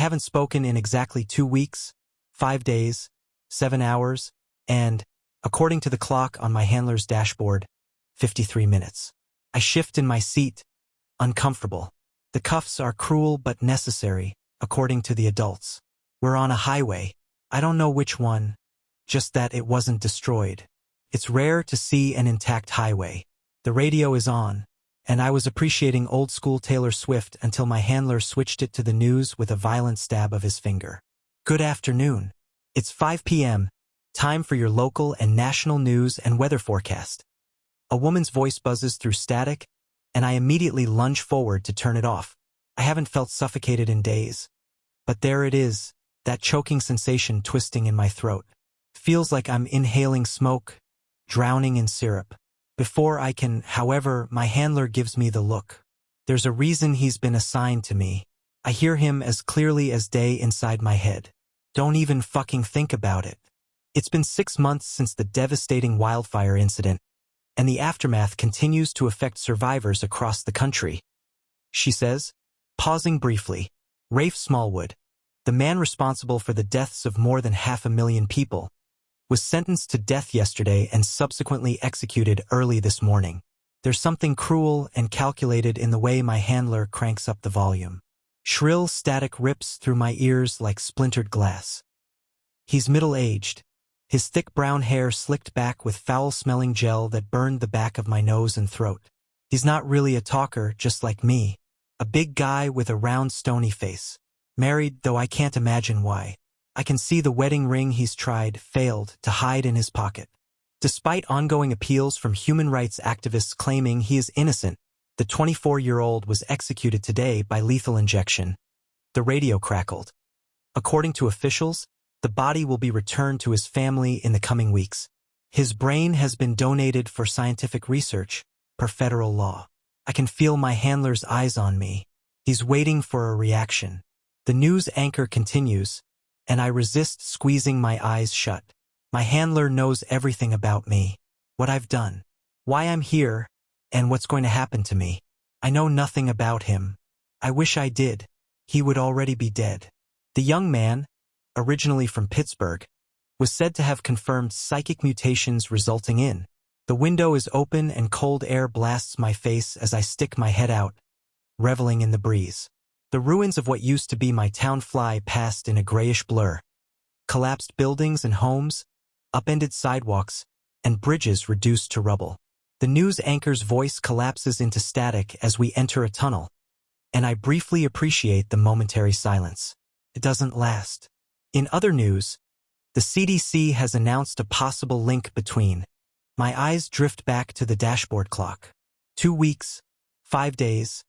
haven't spoken in exactly 2 weeks, 5 days, 7 hours, and, according to the clock on my handler's dashboard, 53 minutes. I shift in my seat, uncomfortable. The cuffs are cruel but necessary, according to the adults. We're on a highway. I don't know which one, just that it wasn't destroyed. It's rare to see an intact highway. The radio is on, and I was appreciating old-school Taylor Swift until my handler switched it to the news with a violent stab of his finger. Good afternoon. It's 5 p.m., time for your local and national news and weather forecast. A woman's voice buzzes through static, and I immediately lunge forward to turn it off. I haven't felt suffocated in days. But there it is, that choking sensation twisting in my throat. Feels like I'm inhaling smoke, drowning in syrup. Before I can, however, my handler gives me the look. There's a reason he's been assigned to me. I hear him as clearly as day inside my head. Don't even fucking think about it. It's been 6 months since the devastating wildfire incident, and the aftermath continues to affect survivors across the country. She says, pausing briefly. Rafe Smallwood, the man responsible for the deaths of more than 500,000 people, was sentenced to death yesterday and subsequently executed early this morning. There's something cruel and calculated in the way my handler cranks up the volume. Shrill static rips through my ears like splintered glass. He's middle-aged, his thick brown hair slicked back with foul-smelling gel that burned the back of my nose and throat. He's not really a talker, just like me. A big guy with a round, stony face. Married, though I can't imagine why. I can see the wedding ring he's failed to hide in his pocket. Despite ongoing appeals from human rights activists claiming he is innocent, the 24-year-old was executed today by lethal injection. The radio crackled. According to officials, the body will be returned to his family in the coming weeks. His brain has been donated for scientific research, per federal law. I can feel my handler's eyes on me. He's waiting for a reaction. The news anchor continues, and I resist squeezing my eyes shut. My handler knows everything about me, what I've done, why I'm here, and what's going to happen to me. I know nothing about him. I wish I did. He would already be dead. The young man, originally from Pittsburgh, was said to have confirmed psychic mutations resulting in. The window is open and cold air blasts my face as I stick my head out, reveling in the breeze. The ruins of what used to be my town fly past in a grayish blur. Collapsed buildings and homes, upended sidewalks, and bridges reduced to rubble. The news anchor's voice collapses into static as we enter a tunnel, and I briefly appreciate the momentary silence. It doesn't last. In other news, the CDC has announced a possible link between. My eyes drift back to the dashboard clock. 2 weeks, 5 days,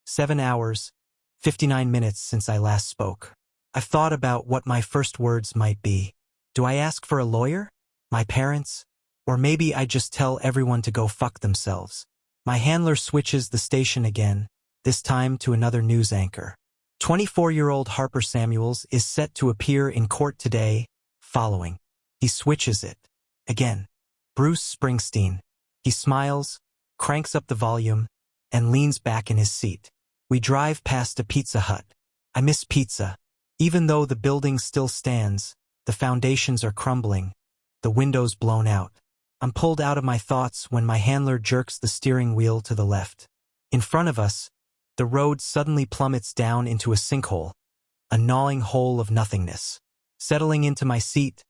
7 hours, 59 minutes since I last spoke. I've thought about what my first words might be. Do I ask for a lawyer? My parents? Or maybe I just tell everyone to go fuck themselves. My handler switches the station again, this time to another news anchor. 24-year-old Harper Samuels is set to appear in court today, following. He switches it. Again. Bruce Springsteen. He smiles, cranks up the volume, and leans back in his seat. We drive past a Pizza Hut. I miss pizza. Even though the building still stands, the foundations are crumbling, the windows blown out. I'm pulled out of my thoughts when my handler jerks the steering wheel to the left. In front of us, the road suddenly plummets down into a sinkhole, a gnawing hole of nothingness. Settling into my seat,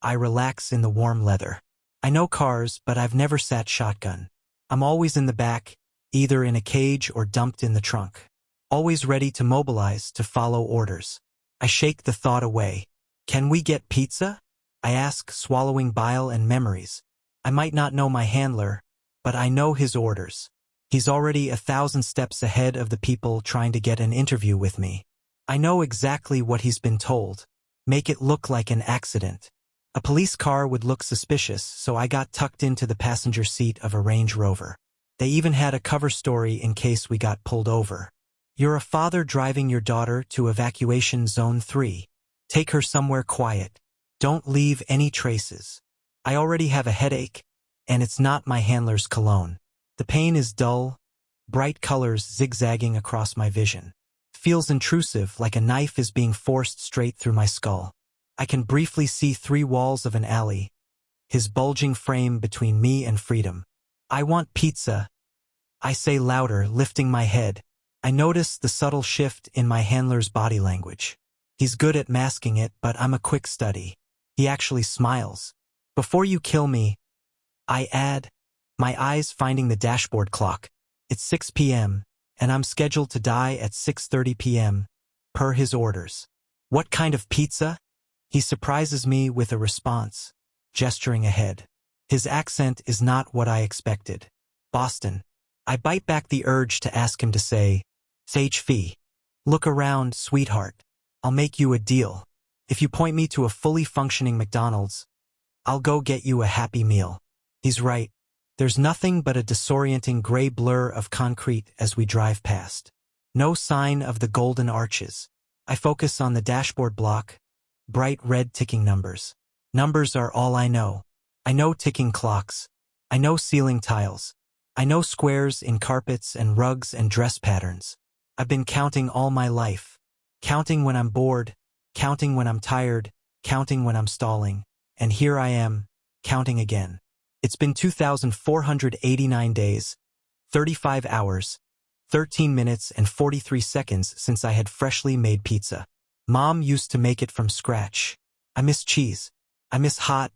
I relax in the warm leather. I know cars, but I've never sat shotgun. I'm always in the back, either in a cage or dumped in the trunk. Always ready to mobilize to follow orders. I shake the thought away. Can we get pizza? I ask, swallowing bile and memories. I might not know my handler, but I know his orders. He's already 1,000 steps ahead of the people trying to get an interview with me. I know exactly what he's been told. Make it look like an accident. A police car would look suspicious, so I got tucked into the passenger seat of a Range Rover. They even had a cover story in case we got pulled over. You're a father driving your daughter to evacuation zone 3. Take her somewhere quiet. Don't leave any traces. I already have a headache, and it's not my handler's cologne. The pain is dull, bright colors zigzagging across my vision. feels intrusive, like a knife is being forced straight through my skull. I can briefly see 3 walls of an alley, his bulging frame between me and freedom. I want pizza, I say louder, lifting my head. I notice the subtle shift in my handler's body language. He's good at masking it, but I'm a quick study. He actually smiles. Before you kill me, I add, my eyes finding the dashboard clock. It's 6 p.m., and I'm scheduled to die at 6:30 p.m., per his orders. What kind of pizza? He surprises me with a response, gesturing ahead. His accent is not what I expected. Boston. I bite back the urge to ask him to say, Sci-Fi. Look around, sweetheart. I'll make you a deal. If you point me to a fully functioning McDonald's, I'll go get you a Happy Meal. He's right. There's nothing but a disorienting gray blur of concrete as we drive past. No sign of the golden arches. I focus on the dashboard block, bright red ticking numbers. Numbers are all I know. I know ticking clocks. I know ceiling tiles. I know squares in carpets and rugs and dress patterns. I've been counting all my life. Counting when I'm bored, counting when I'm tired, counting when I'm stalling. And here I am, counting again. It's been 2,489 days, 35 hours, 13 minutes and 43 seconds since I had freshly made pizza. Mom used to make it from scratch. I miss cheese. I miss hot,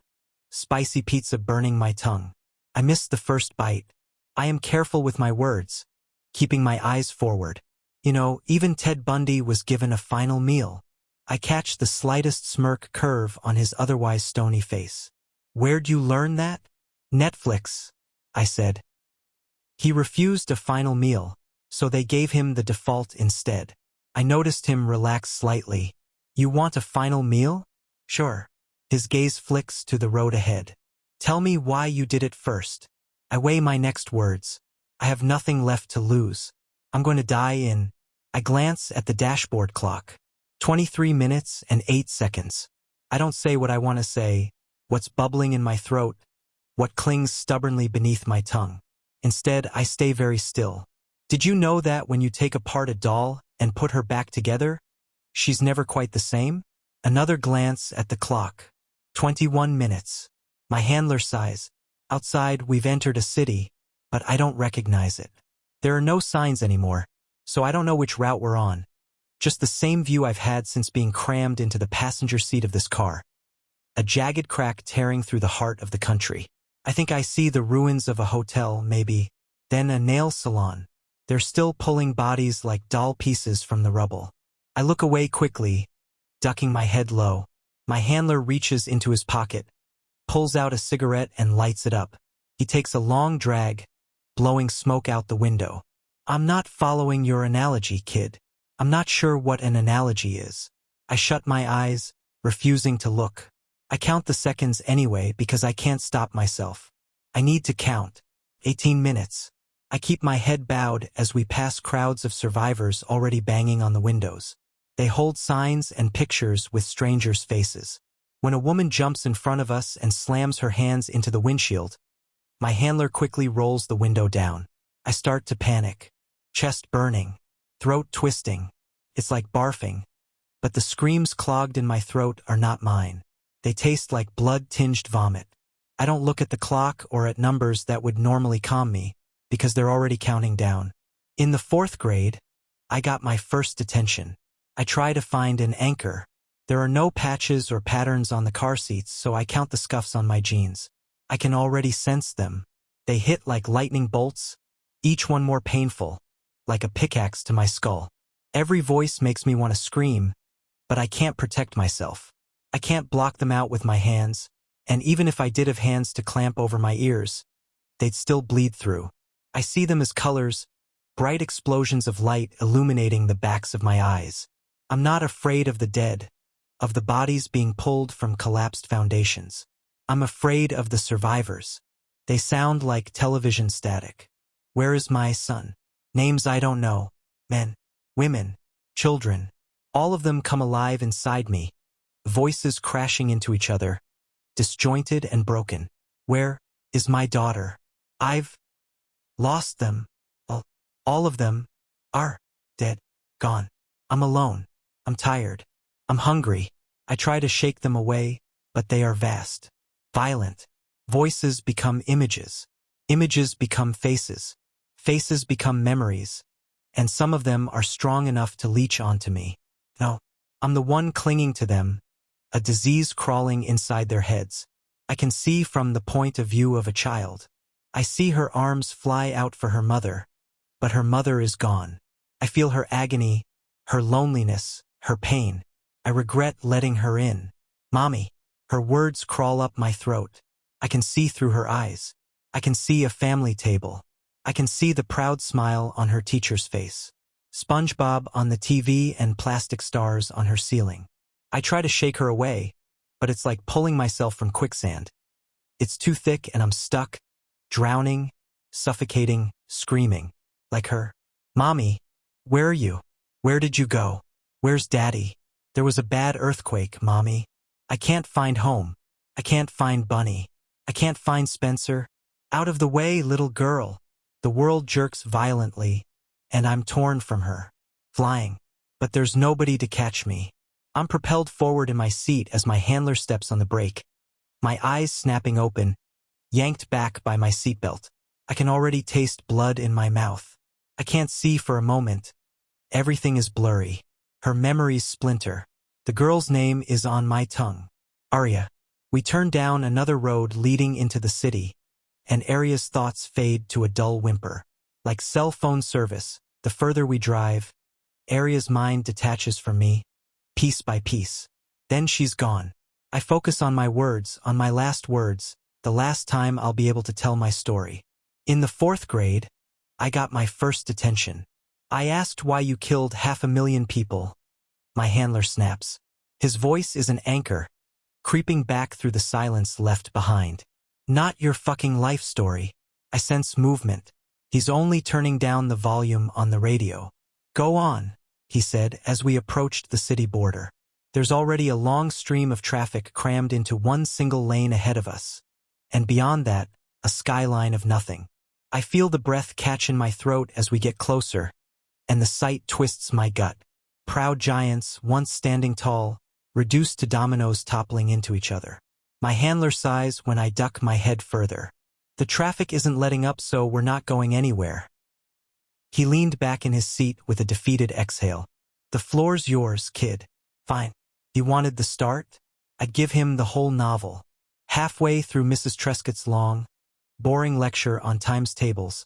spicy pizza burning my tongue. I miss the first bite. I am careful with my words, keeping my eyes forward. You know, even Ted Bundy was given a final meal. I catch the slightest smirk curve on his otherwise stony face. Where'd you learn that? Netflix, I said. He refused a final meal, so they gave him the default instead. I noticed him relax slightly. You want a final meal? Sure. His gaze flicks to the road ahead. Tell me why you did it first. I weigh my next words. I have nothing left to lose. I'm going to die in. I glance at the dashboard clock. 23 minutes and 8 seconds. I don't say what I want to say, what's bubbling in my throat, what clings stubbornly beneath my tongue. Instead, I stay very still. Did you know that when you take apart a doll and put her back together, she's never quite the same? Another glance at the clock. 21 minutes. My handler sighs. Outside, we've entered a city, but I don't recognize it. There are no signs anymore, so I don't know which route we're on. Just the same view I've had since being crammed into the passenger seat of this car. A jagged crack tearing through the heart of the country. I think I see the ruins of a hotel, maybe, then a nail salon. They're still pulling bodies like doll pieces from the rubble. I look away quickly, ducking my head low. My handler reaches into his pocket, pulls out a cigarette and lights it up. He takes a long drag, blowing smoke out the window. I'm not following your analogy, kid. I'm not sure what an analogy is. I shut my eyes, refusing to look. I count the seconds anyway because I can't stop myself. I need to count. 18 minutes. I keep my head bowed as we pass crowds of survivors already banging on the windows. They hold signs and pictures with strangers' faces. When a woman jumps in front of us and slams her hands into the windshield, my handler quickly rolls the window down. I start to panic. Chest burning. Throat twisting. It's like barfing. But the screams clogged in my throat are not mine. They taste like blood-tinged vomit. I don't look at the clock or at numbers that would normally calm me, because they're already counting down. In the 4th grade, I got my first detention. I try to find an anchor. There are no patches or patterns on the car seats, so I count the scuffs on my jeans. I can already sense them. They hit like lightning bolts, each one more painful, like a pickaxe to my skull. Every voice makes me want to scream, but I can't protect myself. I can't block them out with my hands, and even if I did have hands to clamp over my ears, they'd still bleed through. I see them as colors, bright explosions of light illuminating the backs of my eyes. I'm not afraid of the dead, of the bodies being pulled from collapsed foundations. I'm afraid of the survivors. They sound like television static. Where is my son? Names I don't know. Men, women, children. All of them come alive inside me. Voices crashing into each other, disjointed and broken. Where is my daughter? I've lost them. All of them are dead, gone. I'm alone. I'm tired. I'm hungry. I try to shake them away, but they are vast. Violent. Voices become images. Images become faces. Faces become memories. And some of them are strong enough to leech onto me. No, I'm the one clinging to them, a disease crawling inside their heads. I can see from the point of view of a child. I see her arms fly out for her mother, but her mother is gone. I feel her agony, her loneliness, her pain. I regret letting her in. Mommy. Her words crawl up my throat. I can see through her eyes. I can see a family table. I can see the proud smile on her teacher's face. SpongeBob on the TV and plastic stars on her ceiling. I try to shake her away, but it's like pulling myself from quicksand. It's too thick and I'm stuck, drowning, suffocating, screaming, like her. Mommy, where are you? Where did you go? Where's Daddy? There was a bad earthquake, Mommy. I can't find home. I can't find Bunny. I can't find Spencer. Out of the way, little girl. The world jerks violently, and I'm torn from her. Flying. But there's nobody to catch me. I'm propelled forward in my seat as my handler steps on the brake. My eyes snapping open, yanked back by my seatbelt. I can already taste blood in my mouth. I can't see for a moment. Everything is blurry. Her memories splinter. The girl's name is on my tongue. Arya. We turn down another road leading into the city, and Arya's thoughts fade to a dull whimper. Like cell phone service, the further we drive, Arya's mind detaches from me, piece by piece. Then she's gone. I focus on my words, on my last words, the last time I'll be able to tell my story. In the 4th grade, I got my first detention. I asked why you killed 500,000 people. My handler snaps. His voice is an anchor, creeping back through the silence left behind. Not your fucking life story. I sense movement. He's only turning down the volume on the radio. Go on, he said as we approached the city border. There's already a long stream of traffic crammed into one single lane ahead of us. And beyond that, a skyline of nothing. I feel the breath catch in my throat as we get closer, and the sight twists my gut. Proud giants, once standing tall, reduced to dominoes toppling into each other. My handler sighs when I duck my head further. The traffic isn't letting up, so we're not going anywhere. He leaned back in his seat with a defeated exhale. The floor's yours, kid. Fine. He wanted the start? I'd give him the whole novel. Halfway through Mrs. Trescott's long, boring lecture on times tables,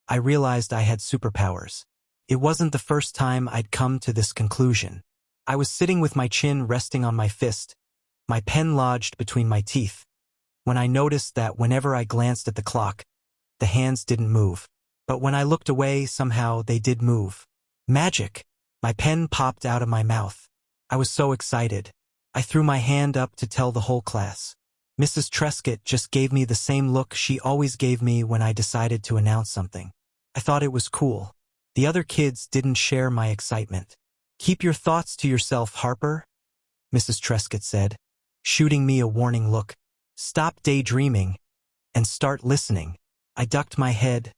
I realized I had superpowers. It wasn't the first time I'd come to this conclusion. I was sitting with my chin resting on my fist, my pen lodged between my teeth, when I noticed that whenever I glanced at the clock, the hands didn't move. But when I looked away, somehow they did move. Magic! My pen popped out of my mouth. I was so excited. I threw my hand up to tell the whole class. Mrs. Trescott just gave me the same look she always gave me when I decided to announce something. I thought it was cool. The other kids didn't share my excitement. Keep your thoughts to yourself, Harper, Mrs. Trescott said, shooting me a warning look. Stop daydreaming and start listening. I ducked my head,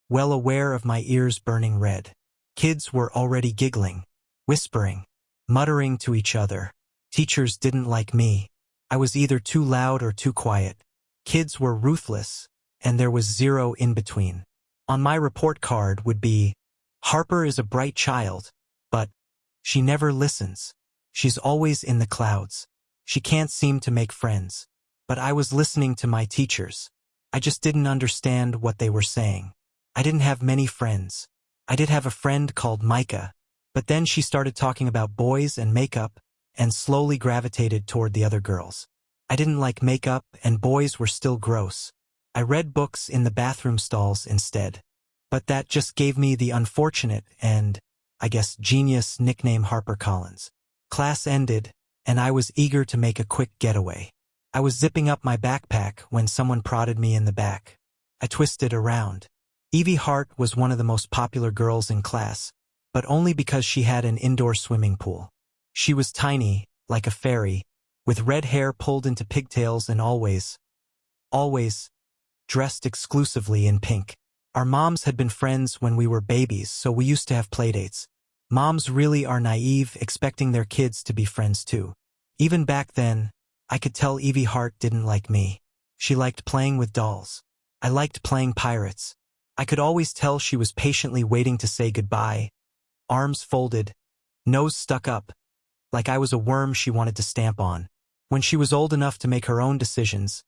well aware of my ears burning red. Kids were already giggling, whispering, muttering to each other. Teachers didn't like me. I was either too loud or too quiet. Kids were ruthless, and there was zero in between. On my report card would be, Harper is a bright child, but she never listens. She's always in the clouds. She can't seem to make friends. But I was listening to my teachers. I just didn't understand what they were saying. I didn't have many friends. I did have a friend called Micah, but then she started talking about boys and makeup and slowly gravitated toward the other girls. I didn't like makeup and boys were still gross. I read books in the bathroom stalls instead. But that just gave me the unfortunate and, I guess, genius nickname HarperCollins. Class ended, and I was eager to make a quick getaway. I was zipping up my backpack when someone prodded me in the back. I twisted around. Evie Hart was one of the most popular girls in class, but only because she had an indoor swimming pool. She was tiny, like a fairy, with red hair pulled into pigtails and always, dressed exclusively in pink. Our moms had been friends when we were babies, so we used to have playdates. Moms really are naive, expecting their kids to be friends too. Even back then, I could tell Evie Hart didn't like me. She liked playing with dolls. I liked playing pirates. I could always tell she was patiently waiting to say goodbye, arms folded, nose stuck up, like I was a worm she wanted to stamp on. When she was old enough to make her own decisions,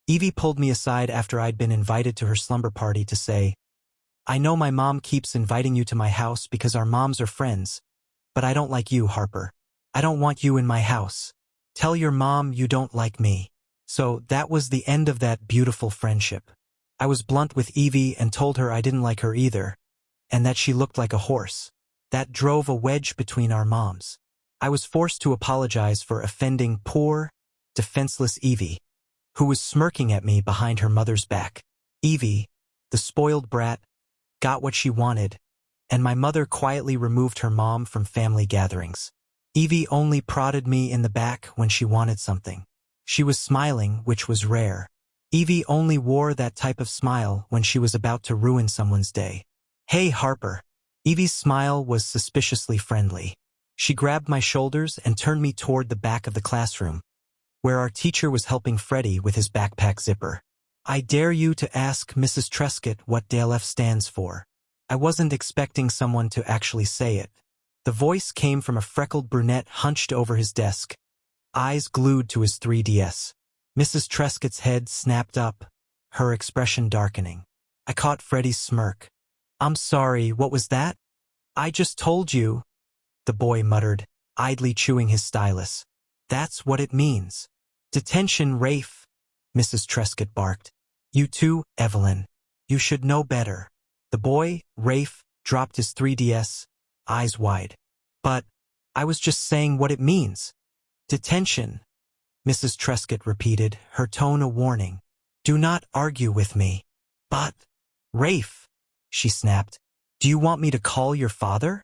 Evie pulled me aside after I'd been invited to her slumber party to say, "I know my mom keeps inviting you to my house because our moms are friends, but I don't like you, Harper. I don't want you in my house. Tell your mom you don't like me." So that was the end of that beautiful friendship. I was blunt with Evie and told her I didn't like her either, and that she looked like a horse. That drove a wedge between our moms. I was forced to apologize for offending poor, defenseless Evie, who was smirking at me behind her mother's back. Evie, the spoiled brat, got what she wanted, and my mother quietly removed her mom from family gatherings. Evie only prodded me in the back when she wanted something. She was smiling, which was rare. Evie only wore that type of smile when she was about to ruin someone's day. "Hey, Harper." Evie's smile was suspiciously friendly. She grabbed my shoulders and turned me toward the back of the classroom, where our teacher was helping Freddie with his backpack zipper. "I dare you to ask Mrs. Trescott what DLF stands for." I wasn't expecting someone to actually say it. The voice came from a freckled brunette hunched over his desk, eyes glued to his 3DS. Mrs. Trescott's head snapped up, her expression darkening. I caught Freddie's smirk. "I'm sorry, what was that?" "I just told you," the boy muttered, idly chewing his stylus. "That's what it means." "Detention, Rafe," Mrs. Trescott barked. "You too, Evelyn. You should know better." The boy, Rafe, dropped his 3DS, eyes wide. "But I was just saying what it means." "Detention," Mrs. Trescott repeated, her tone a warning. "Do not argue with me." "But, Rafe," she snapped, "do you want me to call your father?"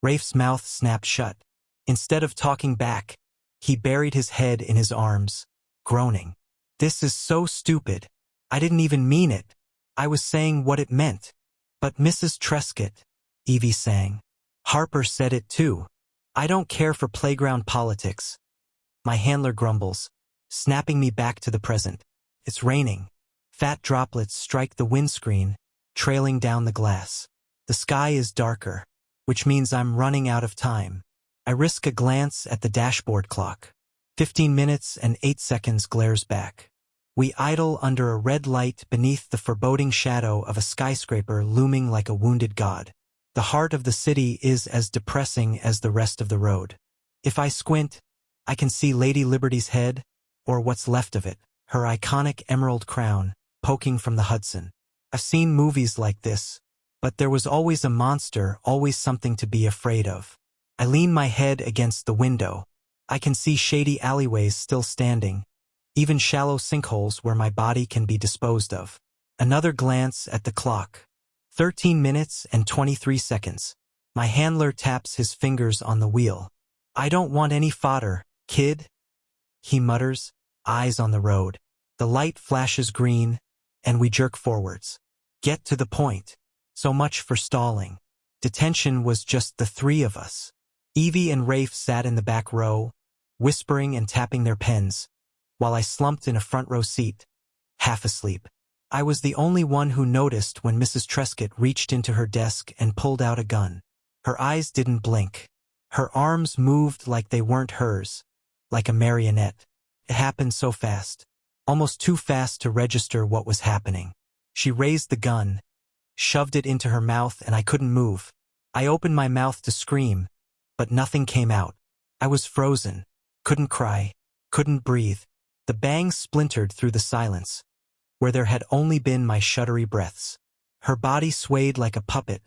Rafe's mouth snapped shut. Instead of talking back, he buried his head in his arms, groaning. "This is so stupid. I didn't even mean it. I was saying what it meant." "But Mrs. Trescott," Evie sang. "Harper said it too. I don't care for playground politics." My handler grumbles, snapping me back to the present. It's raining. Fat droplets strike the windscreen, trailing down the glass. The sky is darker, which means I'm running out of time. I risk a glance at the dashboard clock. 15 minutes and 8 seconds glares back. We idle under a red light beneath the foreboding shadow of a skyscraper looming like a wounded god. The heart of the city is as depressing as the rest of the road. If I squint, I can see Lady Liberty's head, or what's left of it, her iconic emerald crown, poking from the Hudson. I've seen movies like this, but there was always a monster, always something to be afraid of. I lean my head against the window. I can see shady alleyways still standing, even shallow sinkholes where my body can be disposed of. Another glance at the clock. 13 minutes and 23 seconds. My handler taps his fingers on the wheel. "I don't want any fodder, kid," he mutters, eyes on the road. The light flashes green, and we jerk forwards. Get to the point. So much for stalling. Detention was just the three of us. Evie and Rafe sat in the back row, whispering and tapping their pens, while I slumped in a front row seat, half asleep. I was the only one who noticed when Mrs. Trescott reached into her desk and pulled out a gun. Her eyes didn't blink. Her arms moved like they weren't hers, like a marionette. It happened so fast, almost too fast to register what was happening. She raised the gun, shoved it into her mouth, and I couldn't move. I opened my mouth to scream, but nothing came out. I was frozen, couldn't cry, couldn't breathe. The bang splintered through the silence, where there had only been my shuddery breaths. Her body swayed like a puppet,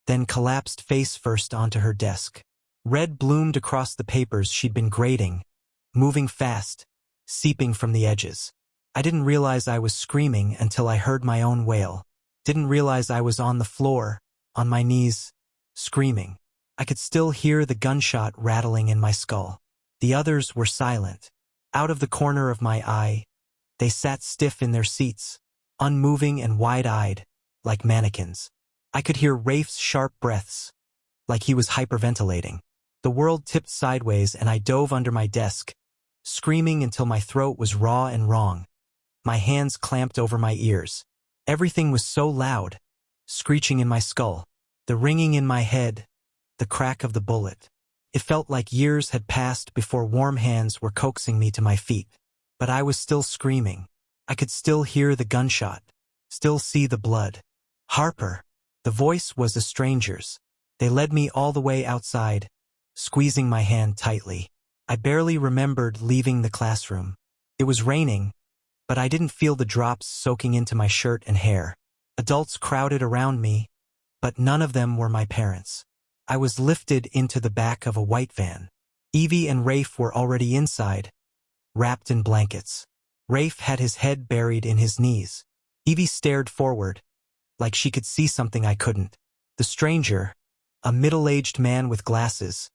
then collapsed face first onto her desk. Red bloomed across the papers she'd been grading, moving fast, seeping from the edges. I didn't realize I was screaming until I heard my own wail. Didn't realize I was on the floor, on my knees, screaming. I could still hear the gunshot rattling in my skull. The others were silent. Out of the corner of my eye, they sat stiff in their seats, unmoving and wide-eyed, like mannequins. I could hear Rafe's sharp breaths, like he was hyperventilating. The world tipped sideways and I dove under my desk, screaming until my throat was raw and wrong. My hands clamped over my ears. Everything was so loud, screeching in my skull, the ringing in my head, the crack of the bullet. It felt like years had passed before warm hands were coaxing me to my feet. But I was still screaming. I could still hear the gunshot, still see the blood. Harper. The voice was a stranger's. They led me all the way outside, squeezing my hand tightly. I barely remembered leaving the classroom. It was raining, but I didn't feel the drops soaking into my shirt and hair. Adults crowded around me, but none of them were my parents. I was lifted into the back of a white van. Evie and Rafe were already inside, wrapped in blankets. Rafe had his head buried in his knees. Evie stared forward, like she could see something I couldn't. The stranger, a middle-aged man with glasses,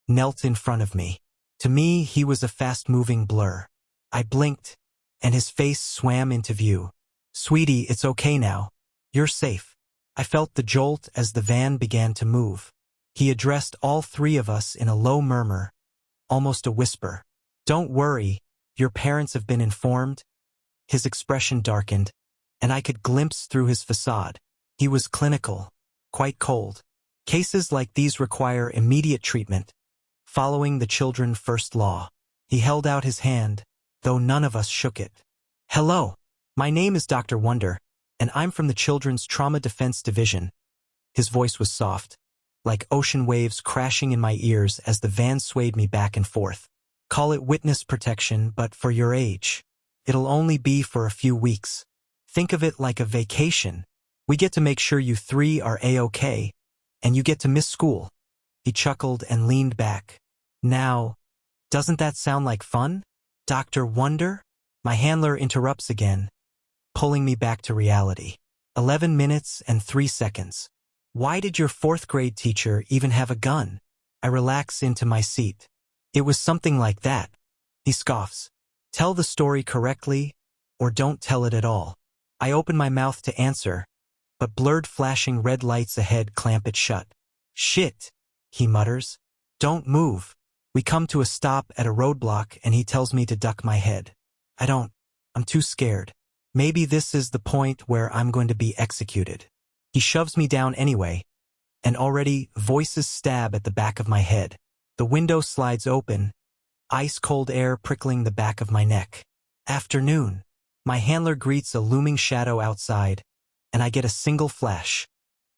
knelt in front of me. To me, he was a fast-moving blur. I blinked, and his face swam into view. "Sweetie, it's okay now. You're safe." I felt the jolt as the van began to move. He addressed all three of us in a low murmur, almost a whisper. "Don't worry, your parents have been informed." His expression darkened, and I could glimpse through his facade. He was clinical, quite cold. Cases like these require immediate treatment, following the children first law. He held out his hand, though none of us shook it. "Hello, my name is Dr. Wonder, and I'm from the Children's Trauma Defense Division." His voice was soft, like ocean waves crashing in my ears as the van swayed me back and forth. "Call it witness protection, but for your age. It'll only be for a few weeks. Think of it like a vacation. We get to make sure you three are A-okay, and you get to miss school." He chuckled and leaned back. "Now, doesn't that sound like fun, Dr. Wonder?" My handler interrupts again, pulling me back to reality. 11 minutes and 3 seconds. "Why did your fourth-grade teacher even have a gun?" I relax into my seat. "It was something like that." He scoffs. "Tell the story correctly, or don't tell it at all." I open my mouth to answer, but blurred flashing red lights ahead clamp it shut. "Shit," he mutters. "Don't move." We come to a stop at a roadblock and he tells me to duck my head. I'm too scared. Maybe this is the point where I'm going to be executed. He shoves me down anyway, and already voices stab at the back of my head. The window slides open, ice-cold air prickling the back of my neck. Afternoon. My handler greets a looming shadow outside, and I get a single flash.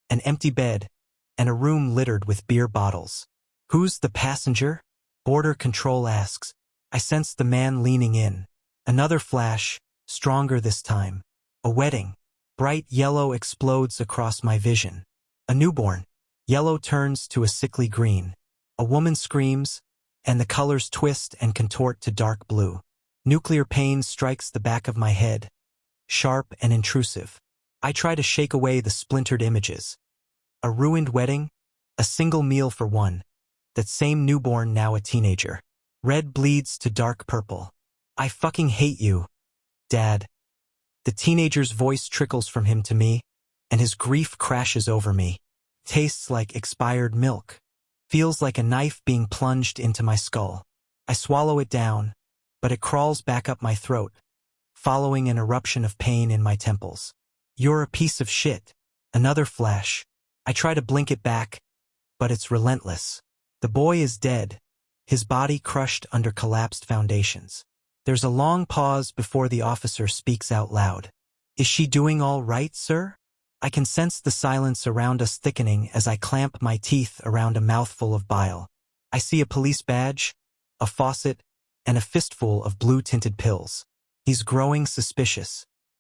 An empty bed, and a room littered with beer bottles. "Who's the passenger?" Border Control asks. I sense the man leaning in. Another flash, stronger this time. A wedding. Bright yellow explodes across my vision. A newborn. Yellow turns to a sickly green. A woman screams, and the colors twist and contort to dark blue. Nuclear pain strikes the back of my head, sharp and intrusive. I try to shake away the splintered images. A ruined wedding, a single meal for one, that same newborn now a teenager. Red bleeds to dark purple. "I fucking hate you, Dad." The teenager's voice trickles from him to me, and his grief crashes over me. Tastes like expired milk. Feels like a knife being plunged into my skull. I swallow it down, but it crawls back up my throat, following an eruption of pain in my temples. "You're a piece of shit." Another flash. I try to blink it back, but it's relentless. The boy is dead, his body crushed under collapsed foundations. There's a long pause before the officer speaks out loud. "Is she doing all right, sir?" I can sense the silence around us thickening as I clamp my teeth around a mouthful of bile. I see a police badge, a faucet, and a fistful of blue-tinted pills. He's growing suspicious.